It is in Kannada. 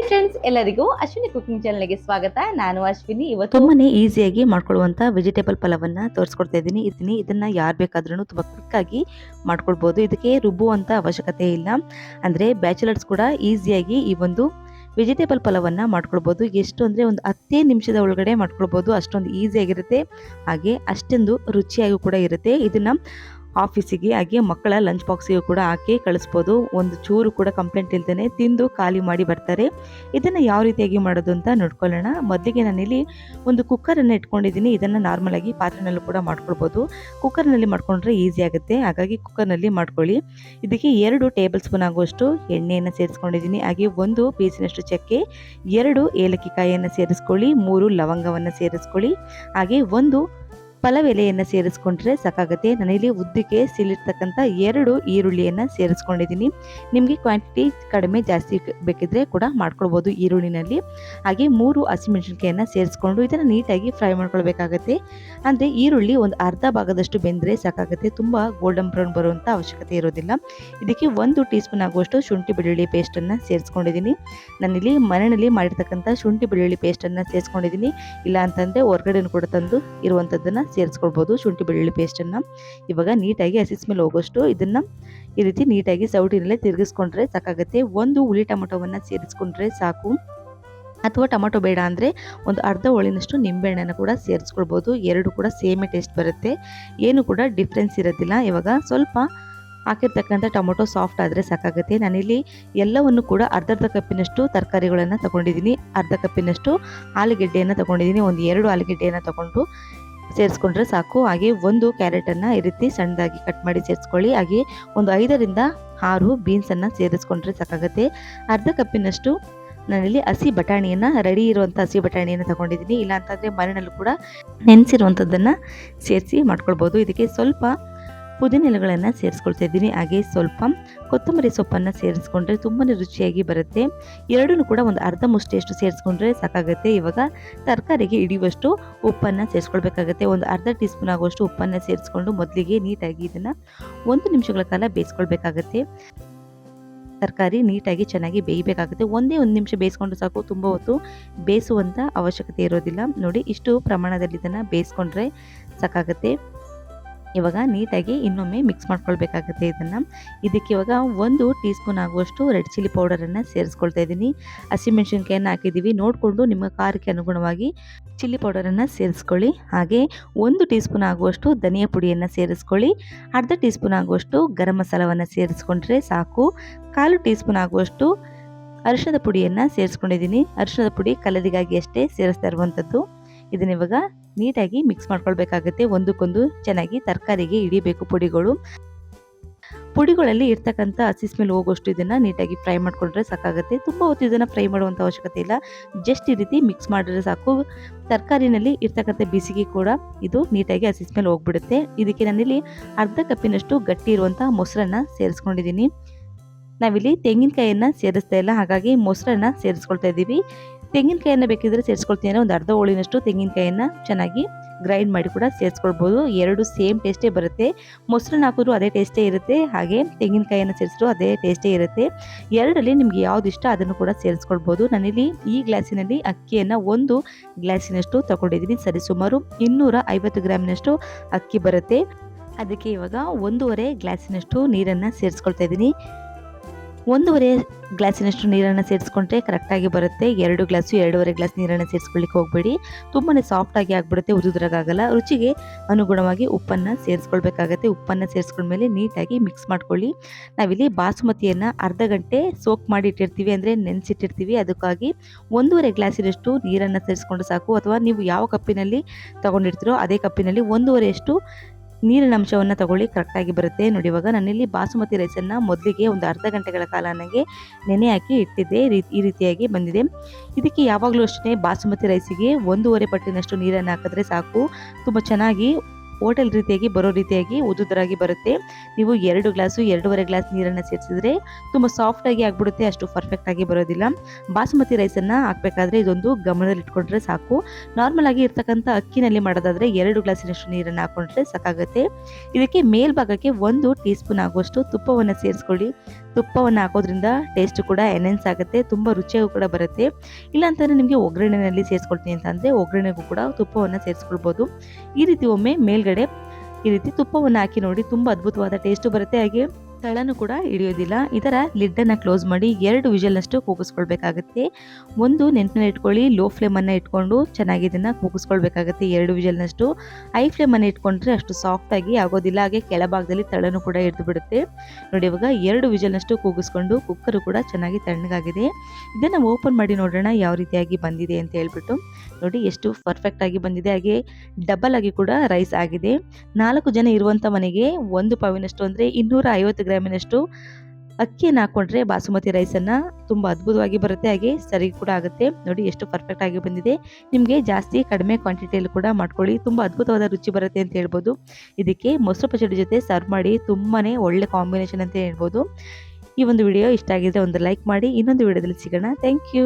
ಹಾಯ್ ಫ್ರೆಂಡ್ಸ್, ಎಲ್ಲರಿಗೂ ಅಶ್ವಿನಿ ಕುಕಿಂಗ್ ಚಾನಲ್ಗೆ ಸ್ವಾಗತ. ನಾನು ಅಶ್ವಿನಿ. ಇವತ್ತು ತುಂಬಾನೇ ಈಸಿಯಾಗಿ ಮಾಡ್ಕೊಳ್ಳುವಂತ ವೆಜಿಟೇಬಲ್ ಪಲಾವನ್ನ ತೋರಿಸ್ಕೊಡ್ತಾ ಇದ್ದೀನಿ. ಇದನ್ನ ಯಾರು ಬೇಕಾದ್ರೂ ತುಂಬಾ ಕ್ವಿಕ್ ಆಗಿ ಮಾಡ್ಕೊಳ್ಬಹುದು. ಇದಕ್ಕೆ ರುಬ್ಬುವಂತ ಅವಶ್ಯಕತೆ ಇಲ್ಲ. ಅಂದ್ರೆ ಬ್ಯಾಚುಲರ್ಸ್ ಕೂಡ ಈಸಿಯಾಗಿ ಈ ಒಂದು ವೆಜಿಟೇಬಲ್ ಪಲಾವನ್ನ ಮಾಡ್ಕೊಳ್ಬಹುದು. ಎಷ್ಟು ಅಂದ್ರೆ ಒಂದು 10 ನಿಮಿಷದ ಒಳಗಡೆ ಮಾಡ್ಕೊಳ್ಬಹುದು. ಅಷ್ಟೊಂದು ಈಸಿಯಾಗಿರುತ್ತೆ, ಹಾಗೆ ಅಷ್ಟೊಂದು ರುಚಿಯಾಗಿ ಕೂಡ ಇರುತ್ತೆ. ಇದನ್ನ ಆಫೀಸಿಗೆ ಹಾಗೆ ಮಕ್ಕಳ ಲಂಚ್ ಬಾಕ್ಸಿಗೆ ಕೂಡ ಹಾಕಿ ಕಳಿಸ್ಬೋದು. ಒಂದು ಚೂರು ಕೂಡ ಕಂಪ್ಲೇಂಟ್ ಇಲ್ದೇನೆ ತಿಂದು ಖಾಲಿ ಮಾಡಿ ಬರ್ತಾರೆ. ಇದನ್ನು ಯಾವ ರೀತಿಯಾಗಿ ಮಾಡೋದು ಅಂತ ನೋಡ್ಕೊಳ್ಳೋಣ. ಮೊದಲಿಗೆ ನಾನಿಲ್ಲಿ ಒಂದು ಕುಕ್ಕರನ್ನು ಇಟ್ಕೊಂಡಿದ್ದೀನಿ. ಇದನ್ನು ನಾರ್ಮಲ್ ಆಗಿ ಪಾತ್ರೆನಲ್ಲೂ ಕೂಡ ಮಾಡ್ಕೊಳ್ಬೋದು. ಕುಕ್ಕರ್ನಲ್ಲಿ ಮಾಡ್ಕೊಂಡ್ರೆ ಈಸಿ ಆಗುತ್ತೆ, ಹಾಗಾಗಿ ಕುಕ್ಕರ್ನಲ್ಲಿ ಮಾಡ್ಕೊಳ್ಳಿ. ಇದಕ್ಕೆ 2 ಟೇಬಲ್ ಸ್ಪೂನ್ ಆಗುವಷ್ಟು ಎಣ್ಣೆಯನ್ನು ಸೇರಿಸ್ಕೊಂಡಿದ್ದೀನಿ. ಹಾಗೆ 1 ಪೀಸಿನಷ್ಟು ಚಕ್ಕೆ, 2 ಏಲಕ್ಕಿ ಕಾಯಿಯನ್ನು ಸೇರಿಸ್ಕೊಳ್ಳಿ, 3 ಲವಂಗವನ್ನು ಸೇರಿಸ್ಕೊಳ್ಳಿ, ಹಾಗೆ 1 ಪಲಾವ್ ಎಲೆಯನ್ನು ಸೇರಿಸ್ಕೊಂಡ್ರೆ ಸಾಕಾಗುತ್ತೆ. ನಾನಿಲ್ಲಿ ಉದ್ದಕ್ಕೆ ಸಿಲಿರ್ತಕ್ಕಂಥ 2 ಈರುಳ್ಳಿಯನ್ನು ಸೇರಿಸ್ಕೊಂಡಿದ್ದೀನಿ. ನಿಮಗೆ ಕ್ವಾಂಟಿಟಿ ಕಡಿಮೆ ಜಾಸ್ತಿ ಬೇಕಿದ್ರೆ ಕೂಡ ಮಾಡ್ಕೊಳ್ಬೋದು ಈರುಳ್ಳಿನಲ್ಲಿ. ಹಾಗೆ 3 ಹಸಿಮೆಣಸಿನಕಾಯಿಯನ್ನು ಸೇರಿಸ್ಕೊಂಡು ಇದನ್ನು ನೀಟಾಗಿ ಫ್ರೈ ಮಾಡ್ಕೊಳ್ಬೇಕಾಗತ್ತೆ. ಅಂದರೆ ಈರುಳ್ಳಿ ಒಂದು ಅರ್ಧ ಭಾಗದಷ್ಟು ಬೆಂದರೆ ಸಾಕಾಗುತ್ತೆ, ತುಂಬ ಗೋಲ್ಡನ್ ಬ್ರೌನ್ ಬರುವಂಥ ಅವಶ್ಯಕತೆ ಇರೋದಿಲ್ಲ. ಇದಕ್ಕೆ 1 ಟೀ ಸ್ಪೂನ್ ಆಗುವಷ್ಟು ಶುಂಠಿ ಬೆಳ್ಳುಳ್ಳಿ ಪೇಸ್ಟನ್ನು ಸೇರಿಸ್ಕೊಂಡಿದ್ದೀನಿ. ನಾನಿಲ್ಲಿ ಮನೆಯಲ್ಲಿ ಮಾಡಿರ್ತಕ್ಕಂಥ ಶುಂಠಿ ಬೆಳ್ಳುಳ್ಳಿ ಪೇಸ್ಟನ್ನು ಸೇರಿಸ್ಕೊಂಡಿದ್ದೀನಿ. ಇಲ್ಲ ಅಂತಂದರೆ ಹೊರಗಡೆ ಕೂಡ ತಂದು ಇರುವಂಥದ್ದನ್ನು ಸೇರಿಸ್ಕೊಳ್ಬೋದು ಶುಂಠಿ ಬೆಳ್ಳುಳ್ಳಿ ಪೇಸ್ಟನ್ನು. ಇವಾಗ ನೀಟಾಗಿ ಹಸಿ ಸ್ಮೆಲ್ ಹೋಗೋಷ್ಟು ಇದನ್ನು ಈ ರೀತಿ ನೀಟಾಗಿ ಸೌಟಿನಲ್ಲೇ ತಿರುಗಿಸ್ಕೊಂಡ್ರೆ ಸಾಕಾಗುತ್ತೆ. 1 ಹುಳಿ ಟೊಮೊಟೊವನ್ನು ಸೇರಿಸ್ಕೊಂಡ್ರೆ ಸಾಕು, ಅಥವಾ ಟೊಮೊಟೊ ಬೇಡ ಅಂದರೆ ಒಂದು ಅರ್ಧ ಹೋಳಿನಷ್ಟು ನಿಂಬೆಹಣ್ಣನ್ನು ಕೂಡ ಸೇರಿಸ್ಕೊಳ್ಬೋದು. 2 ಕೂಡ ಸೇಮೇ ಟೇಸ್ಟ್ ಬರುತ್ತೆ, ಏನು ಕೂಡ ಡಿಫ್ರೆನ್ಸ್ ಇರೋದಿಲ್ಲ. ಇವಾಗ ಸ್ವಲ್ಪ ಹಾಕಿರ್ತಕ್ಕಂಥ ಟೊಮೊಟೊ ಸಾಫ್ಟ್ ಆದರೆ ಸಾಕಾಗುತ್ತೆ. ನಾನಿಲ್ಲಿ ಎಲ್ಲವನ್ನು ಕೂಡ ಅರ್ಧ ಕಪ್ಪಿನಷ್ಟು ತರಕಾರಿಗಳನ್ನು ತಗೊಂಡಿದ್ದೀನಿ. ಅರ್ಧ ಕಪ್ಪಿನಷ್ಟು ಆಲೂಗೆಡ್ಡೆಯನ್ನು ತಗೊಂಡಿದ್ದೀನಿ. ಒಂದು 2 ಆಲೂಗೆಡ್ಡೆಯನ್ನು ತಗೊಂಡು ಸೇರಿಸ್ಕೊಂಡ್ರೆ ಸಾಕು. ಹಾಗೆ 1 ಕ್ಯಾರೆಟನ್ನು ಈ ರೀತಿ ಸಣ್ಣದಾಗಿ ಕಟ್ ಮಾಡಿ ಸೇರಿಸ್ಕೊಳ್ಳಿ. ಹಾಗೆ ಒಂದು 5 ರಿಂದ 6 ಬೀನ್ಸನ್ನು ಸೇರಿಸ್ಕೊಂಡ್ರೆ ಸಾಕಾಗುತ್ತೆ. ಅರ್ಧ ಕಪ್ಪಿನಷ್ಟು ನಾನಿಲ್ಲಿ ಹಸಿ ಬಟಾಣಿಯನ್ನು, ರೆಡಿ ಇರುವಂಥ ಹಸಿ ಬಟಾಣಿಯನ್ನು ತಗೊಂಡಿದ್ದೀನಿ. ಇಲ್ಲ ಅಂತಂದರೆ ಮನೆಯಲ್ಲೂ ಕೂಡ ನೆನೆಸಿರುವಂಥದ್ದನ್ನು ಸೇರಿಸಿ ಮಾಡ್ಕೊಳ್ಬೋದು. ಇದಕ್ಕೆ ಸ್ವಲ್ಪ ಪುದೀನ ಎಲೆಗಳನ್ನು ಸೇರಿಸ್ಕೊಳ್ತಾ ಇದ್ದೀನಿ. ಹಾಗೆ ಸ್ವಲ್ಪ ಕೊತ್ತಂಬರಿ ಸೊಪ್ಪನ್ನು ಸೇರಿಸ್ಕೊಂಡ್ರೆ ತುಂಬಾ ರುಚಿಯಾಗಿ ಬರುತ್ತೆ. 2 ಕೂಡ ಒಂದು ಅರ್ಧ ಮುಷ್ಟಿಯಷ್ಟು ಸೇರಿಸ್ಕೊಂಡ್ರೆ ಸಾಕಾಗುತ್ತೆ. ಇವಾಗ ತರಕಾರಿಗೆ ಹಿಡಿಯುವಷ್ಟು ಉಪ್ಪನ್ನು ಸೇರಿಸ್ಕೊಳ್ಬೇಕಾಗುತ್ತೆ. ಒಂದು ಅರ್ಧ ಟೀ ಸ್ಪೂನ್ ಆಗುವಷ್ಟು ಉಪ್ಪನ್ನು ಸೇರಿಸ್ಕೊಂಡು ಮೊದಲಿಗೆ ನೀಟಾಗಿ ಇದನ್ನು 1 ನಿಮಿಷಗಳ ಕಾಲ ಬೇಯಿಸ್ಕೊಳ್ಬೇಕಾಗತ್ತೆ. ತರಕಾರಿ ನೀಟಾಗಿ ಚೆನ್ನಾಗಿ ಬೇಯಬೇಕಾಗುತ್ತೆ. ಒಂದೇ 1 ನಿಮಿಷ ಬೇಯಿಸ್ಕೊಂಡು ಸಾಕು, ತುಂಬ ಹೊತ್ತು ಬೇಯಿಸುವಂಥ ಅವಶ್ಯಕತೆ ಇರೋದಿಲ್ಲ. ನೋಡಿ, ಇಷ್ಟು ಪ್ರಮಾಣದಲ್ಲಿ ಇದನ್ನು ಬೇಯಿಸ್ಕೊಂಡ್ರೆ ಸಾಕಾಗುತ್ತೆ. ಇವಾಗ ನೀಟಾಗಿ ಇನ್ನೊಮ್ಮೆ ಮಿಕ್ಸ್ ಮಾಡ್ಕೊಳ್ಬೇಕಾಗುತ್ತೆ ಇದನ್ನು. ಇದಕ್ಕೆ ಇವಾಗ 1 ಟೀ ಸ್ಪೂನ್ ಆಗುವಷ್ಟು ರೆಡ್ ಚಿಲ್ಲಿ ಪೌಡರನ್ನು ಸೇರಿಸ್ಕೊಳ್ತಾ ಇದ್ದೀನಿ. ಹಸಿಮೆಣಸಿನ್ಕಾಯನ್ನು ಹಾಕಿದ್ದೀವಿ, ನೋಡಿಕೊಂಡು ನಿಮ್ಮ ಖಾರಕ್ಕೆ ಅನುಗುಣವಾಗಿ ಚಿಲ್ಲಿ ಪೌಡರನ್ನು ಸೇರಿಸ್ಕೊಳ್ಳಿ. ಹಾಗೆ 1 ಟೀ ಸ್ಪೂನ್ ಆಗುವಷ್ಟು ಧನಿಯಾ ಪುಡಿಯನ್ನು ಸೇರಿಸ್ಕೊಳ್ಳಿ. ಅರ್ಧ ಟೀ ಸ್ಪೂನ್ ಆಗುವಷ್ಟು ಗರಂ ಮಸಾಲವನ್ನು ಸೇರಿಸ್ಕೊಂಡ್ರೆ ಸಾಕು. 1/4 ಟೀ ಸ್ಪೂನ್ ಆಗುವಷ್ಟು ಅರಿಶಿಣದ ಪುಡಿಯನ್ನು ಸೇರಿಸ್ಕೊಂಡಿದ್ದೀನಿ. ಅರಿಶಿಣದ ಪುಡಿ ಕಲರಿಗಾಗಿ ಅಷ್ಟೇ ಸೇರಿಸ್ತಾ ಇರುವಂಥದ್ದು. ಇದನ್ನ ಇವಾಗ ನೀಟಾಗಿ ಮಿಕ್ಸ್ ಮಾಡ್ಕೊಳ್ಬೇಕಾಗುತ್ತೆ. ಒಂದಕ್ಕೊಂದು ಚೆನ್ನಾಗಿ ತರಕಾರಿಗೆ ಹಿಡಿಬೇಕು ಪುಡಿಗಳಲ್ಲಿ ಇರ್ತಕ್ಕಂಥ ಹಸಿ ಸ್ಮೆಲ್ ಹೋಗೋಷ್ಟು ಇದನ್ನು ನೀಟಾಗಿ ಫ್ರೈ ಮಾಡಿಕೊಂಡ್ರೆ ಸಾಕಾಗುತ್ತೆ. ತುಂಬ ಹೊತ್ತು ಇದನ್ನು ಫ್ರೈ ಮಾಡುವಂಥ ಅವಶ್ಯಕತೆ ಇಲ್ಲ, ಜಸ್ಟ್ ಈ ರೀತಿ ಮಿಕ್ಸ್ ಮಾಡಿದ್ರೆ ಸಾಕು. ತರಕಾರಿನಲ್ಲಿ ಇರ್ತಕ್ಕಂಥ ಬಿಸಿಗೆ ಕೂಡ ಇದು ನೀಟಾಗಿ ಹಸಿ ಸ್ಮೆಲ್ ಹೋಗ್ಬಿಡುತ್ತೆ. ಇದಕ್ಕೆ ನಾನಿಲ್ಲಿ ಅರ್ಧ ಕಪ್ಪಿನಷ್ಟು ಗಟ್ಟಿ ಇರುವಂಥ ಮೊಸರನ್ನು ಸೇರಿಸ್ಕೊಂಡಿದ್ದೀನಿ. ನಾವಿಲ್ಲಿ ತೆಂಗಿನಕಾಯಿಯನ್ನು ಸೇರಿಸ್ತಾ ಇಲ್ಲ, ಹಾಗಾಗಿ ಮೊಸರನ್ನು ಸೇರಿಸ್ಕೊಳ್ತಾ ಇದ್ದೀವಿ. ತೆಂಗಿನಕಾಯಿಯನ್ನು ಬೇಕಿದ್ರೆ ಸೇರಿಸ್ಕೊಳ್ತೀನಿ. ಒಂದು ಅರ್ಧ ಹೋಳಿನಷ್ಟು ತೆಂಗಿನಕಾಯಿಯನ್ನು ಚೆನ್ನಾಗಿ ಗ್ರೈಂಡ್ ಮಾಡಿ ಕೂಡ ಸೇರಿಸ್ಕೊಳ್ಬೋದು. 2 ಸೇಮ್ ಟೇಸ್ಟೇ ಬರುತ್ತೆ. ಮೊಸರನ್ನ ಹಾಕಿದ್ರು ಅದೇ ಟೇಸ್ಟೇ ಇರುತ್ತೆ, ಹಾಗೆ ತೆಂಗಿನಕಾಯಿಯನ್ನು ಸೇರಿಸಿದ್ರು ಅದೇ ಟೇಸ್ಟೇ ಇರುತ್ತೆ. 2ರಲ್ಲಿ ನಿಮ್ಗೆ ಯಾವ್ದು ಇಷ್ಟ ಅದನ್ನು ಕೂಡ ಸೇರಿಸ್ಕೊಳ್ಬೋದು. ನಾನಿಲ್ಲಿ ಈ ಗ್ಲಾಸಿನಲ್ಲಿ ಅಕ್ಕಿಯನ್ನು 1 ಗ್ಲಾಸಿನಷ್ಟು ತಗೊಂಡಿದ್ದೀನಿ. ಸರಿಸುಮಾರು 250 ಗ್ರಾಮಿನಷ್ಟು ಅಕ್ಕಿ ಬರುತ್ತೆ. ಅದಕ್ಕೆ ಇವಾಗ 1.5 ಗ್ಲಾಸಿನಷ್ಟು ನೀರನ್ನು ಸೇರಿಸ್ಕೊಳ್ತಾ ಇದ್ದೀನಿ. 1.5 ಗ್ಲಾಸಿನಷ್ಟು ನೀರನ್ನು ಸೇರಿಸ್ಕೊಂಡ್ರೆ ಕರೆಕ್ಟಾಗಿ ಬರುತ್ತೆ. 2 ಗ್ಲಾಸು 2.5 ಗ್ಲಾಸ್ ನೀರನ್ನು ಸೇರಿಸ್ಕೊಳ್ಳಿಕ್ಕೆ ಹೋಗಬೇಡಿ, ತುಂಬಾ ಸಾಫ್ಟಾಗಿ ಆಗಿಬಿಡುತ್ತೆ, ಉದುದ್ರಾಗಲ್ಲ. ರುಚಿಗೆ ಅನುಗುಣವಾಗಿ ಉಪ್ಪನ್ನು ಸೇರಿಸ್ಕೊಳ್ಬೇಕಾಗತ್ತೆ. ಉಪ್ಪನ್ನು ಸೇರಿಸ್ಕೊಂಡ್ಮೇಲೆ ನೀಟಾಗಿ ಮಿಕ್ಸ್ ಮಾಡ್ಕೊಳ್ಳಿ. ನಾವಿಲ್ಲಿ ಬಾಸುಮತಿಯನ್ನು ಅರ್ಧ ಗಂಟೆ ಸೋಕ್ ಮಾಡಿ ಇಟ್ಟಿರ್ತೀವಿ, ಅಂದರೆ ನೆನೆಸಿಟ್ಟಿರ್ತೀವಿ. ಅದಕ್ಕಾಗಿ 1.5 ಗ್ಲಾಸಿನಷ್ಟು ನೀರನ್ನು ಸೇರಿಸ್ಕೊಂಡು ಸಾಕು. ಅಥವಾ ನೀವು ಯಾವ ಕಪ್ಪಿನಲ್ಲಿ ತಗೊಂಡಿರ್ತೀರೋ ಅದೇ ಕಪ್ಪಿನಲ್ಲಿ 1.5 ನೀರಿನ ಅಂಶವನ್ನು ತಗೊಳ್ಳಿ, ಕರೆಕ್ಟಾಗಿ ಬರುತ್ತೆ. ನೋಡಿ, ಇವಾಗ ನಾನಿಲ್ಲಿ ಬಾಸುಮತಿ ರೈಸನ್ನು ಮೊದಲಿಗೆ ಒಂದು ಅರ್ಧ ಗಂಟೆಗಳ ಕಾಲ ನನಗೆ ನೆನೆ ಹಾಕಿ ಇಟ್ಟಿದ್ದೆ. ಈ ರೀತಿಯಾಗಿ ಬಂದಿದೆ. ಇದಕ್ಕೆ ಯಾವಾಗಲೂ ಅಷ್ಟೇ ಬಾಸುಮತಿ ರೈಸಿಗೆ 1.5 ಪಟ್ಟಿನಷ್ಟು ನೀರನ್ನು ಹಾಕಿದ್ರೆ ಸಾಕು. ತುಂಬ ಚೆನ್ನಾಗಿ ಹೋಟೆಲ್ ರೀತಿಯಾಗಿ ಬರೋ ರೀತಿಯಾಗಿ ಉದುರಾಗಿ ಬರುತ್ತೆ. ನೀವು 2 ಗ್ಲಾಸು 2.5 ಗ್ಲಾಸ್ ನೀರನ್ನು ಸೇರಿಸಿದ್ರೆ ತುಂಬ ಸಾಫ್ಟಾಗಿ ಆಗಿಬಿಡುತ್ತೆ, ಅಷ್ಟು ಪರ್ಫೆಕ್ಟಾಗಿ ಬರೋದಿಲ್ಲ. ಬಾಸುಮತಿ ರೈಸನ್ನು ಹಾಕಬೇಕಾದ್ರೆ ಇದೊಂದು ಗಮನದಲ್ಲಿ ಇಟ್ಕೊಂಡ್ರೆ ಸಾಕು. ನಾರ್ಮಲ್ ಆಗಿ ಇರ್ತಕ್ಕಂಥ ಅಕ್ಕಿನಲ್ಲಿ ಮಾಡೋದಾದರೆ 2 ಗ್ಲಾಸಿನಷ್ಟು ನೀರನ್ನು ಹಾಕೊಂಡ್ರೆ ಸಾಕಾಗುತ್ತೆ. ಇದಕ್ಕೆ ಮೇಲ್ಭಾಗಕ್ಕೆ 1 ಟೀ ಸ್ಪೂನ್ ಆಗುವಷ್ಟು ತುಪ್ಪವನ್ನು ಸೇರಿಸ್ಕೊಳ್ಳಿ. ತುಪ್ಪವನ್ನು ಹಾಕೋದ್ರಿಂದ ಟೇಸ್ಟ್ ಕೂಡ ಎನ್ಹೆನ್ಸ್ ಆಗುತ್ತೆ, ತುಂಬ ರುಚಿಯಾಗೂ ಕೂಡ ಬರುತ್ತೆ. ಇಲ್ಲಾಂತಂದರೆ ನಿಮಗೆ ಒಗ್ಗರಣೆಯಲ್ಲಿ ಸೇರಿಸ್ಕೊಳ್ತೀನಿ ಅಂತಂದರೆ ಒಗ್ಗರಣೆಗೂ ಕೂಡ ತುಪ್ಪವನ್ನು ಸೇರಿಸ್ಕೊಳ್ಬೋದು. ಈ ರೀತಿ ಒಮ್ಮೆ ಮೇಲ್ಗಡೆ ಈ ರೀತಿ ತುಪ್ಪವನ್ನು ಹಾಕಿ ನೋಡಿ, ತುಂಬ ಅದ್ಭುತವಾದ ಟೇಸ್ಟು ಬರುತ್ತೆ, ಹಾಗೆ ತಳನೂ ಕೂಡ ಹಿಡಿಯೋದಿಲ್ಲ. ಇದರ ಲಿಡ್ಡನ್ನು ಕ್ಲೋಸ್ ಮಾಡಿ 2 ವಿಷಲ್ನಷ್ಟು ಕೂಗಿಸ್ಕೊಳ್ಬೇಕಾಗುತ್ತೆ. ಒಂದು ನೆನಪಿನಲ್ಲಿ ಇಟ್ಕೊಳ್ಳಿ, ಲೋ ಫ್ಲೇಮನ್ನು ಇಟ್ಕೊಂಡು ಚೆನ್ನಾಗಿ ಇದನ್ನು ಕೂಗಿಸ್ಕೊಳ್ಬೇಕಾಗುತ್ತೆ 2 ವಿಷಲ್ನಷ್ಟು. ಹೈ ಫ್ಲೇಮನ್ನು ಇಟ್ಕೊಂಡ್ರೆ ಅಷ್ಟು ಸಾಫ್ಟಾಗಿ ಆಗೋದಿಲ್ಲ, ಹಾಗೆ ಕೆಳಭಾಗದಲ್ಲಿ ತಳನೂ ಕೂಡ ಹಿಡಿದು ಬಿಡುತ್ತೆ. ನೋಡಿ ಇವಾಗ 2 ವಿಷಲ್ನಷ್ಟು ಕೂಗಿಸ್ಕೊಂಡು ಕುಕ್ಕರು ಕೂಡ ಚೆನ್ನಾಗಿ ತಣ್ಣಗಾಗಿದೆ. ಇದನ್ನು ಓಪನ್ ಮಾಡಿ ನೋಡೋಣ ಯಾವ ರೀತಿಯಾಗಿ ಬಂದಿದೆ ಅಂತ ಹೇಳ್ಬಿಟ್ಟು. ನೋಡಿ ಎಷ್ಟು ಪರ್ಫೆಕ್ಟಾಗಿ ಬಂದಿದೆ, ಹಾಗೆ ಡಬಲ್ ಆಗಿ ಕೂಡ ರೈಸ್ ಆಗಿದೆ. 4 ಜನ ಇರುವಂಥ ಮನೆಗೆ 1 ಪಾವಿನಷ್ಟು ಅಂದರೆ 250 ಗ್ರಾಮಿನಷ್ಟು ಅಕ್ಕಿಯನ್ನು ಹಾಕ್ಕೊಂಡ್ರೆ ಬಾಸುಮತಿ ರೈಸನ್ನು ತುಂಬ ಅದ್ಭುತವಾಗಿ ಬರುತ್ತೆ, ಹಾಗೆ ಸರಿ ಕೂಡ ಆಗುತ್ತೆ. ನೋಡಿ ಎಷ್ಟು ಪರ್ಫೆಕ್ಟ್ ಆಗಿ ಬಂದಿದೆ. ನಿಮಗೆ ಜಾಸ್ತಿ ಕಡಿಮೆ ಕ್ವಾಂಟಿಟಿಯಲ್ಲಿ ಕೂಡ ಮಾಡ್ಕೊಳ್ಳಿ, ತುಂಬ ಅದ್ಭುತವಾದ ರುಚಿ ಬರುತ್ತೆ ಅಂತ ಹೇಳ್ಬೋದು. ಇದಕ್ಕೆ ಮೊಸರು ಪಚಡಿ ಜೊತೆ ಸರ್ವ್ ಮಾಡಿ ತುಂಬಾ ಒಳ್ಳೆ ಕಾಂಬಿನೇಷನ್ ಅಂತ ಹೇಳ್ಬೋದು. ಈ ಒಂದು ವಿಡಿಯೋ ಇಷ್ಟ ಆಗಿದ್ರೆ ಒಂದು ಲೈಕ್ ಮಾಡಿ. ಇನ್ನೊಂದು ವಿಡಿಯೋದಲ್ಲಿ ಸಿಗೋಣ. Thank you.